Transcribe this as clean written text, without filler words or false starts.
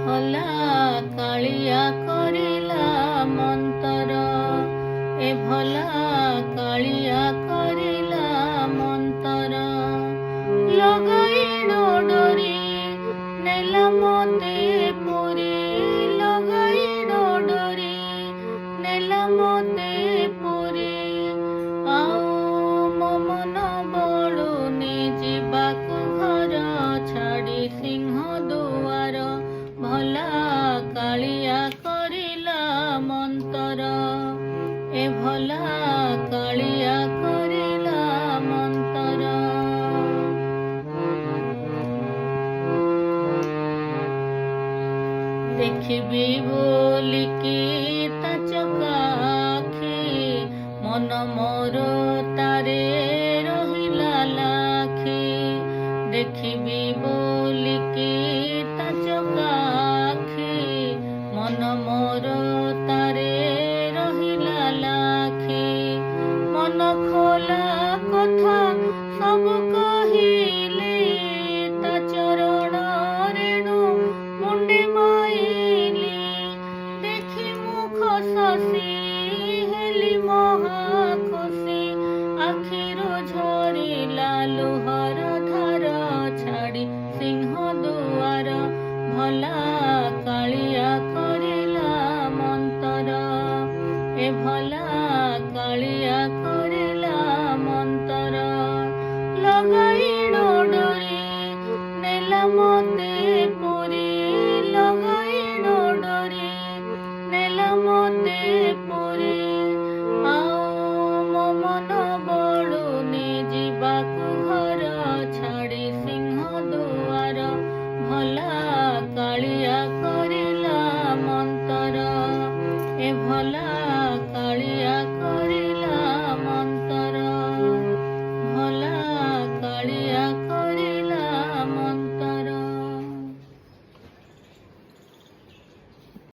भला कालिया करिला मंतर ए भला कालिया करिला मंतर लगाई डोरी नेला मते पुरी लगाई डोरी नेला मते पुरी आओ मो मन बड़ुनी जीवाकु घर छाड़ी सिंह दुआर भला कालिया करिला मंतर ए भला कालिया करिला मंतर देखिबी बोलिकी ता चकाखी मन मोर तारे रहिला लाखी देखिबी बोलिकी ता चकाखी मन मोर तारे रहिला लाखी मन खोला कथा सब कहिले ता चरण रेणु मुंडे माइली देखि मुख शशि हेली महा खुशी आखिरु झरिला लुहर धार छाड़ी सिंह दुआर भला कालिया करिला मंतर ए भला कालिया करिला मंतर लगाई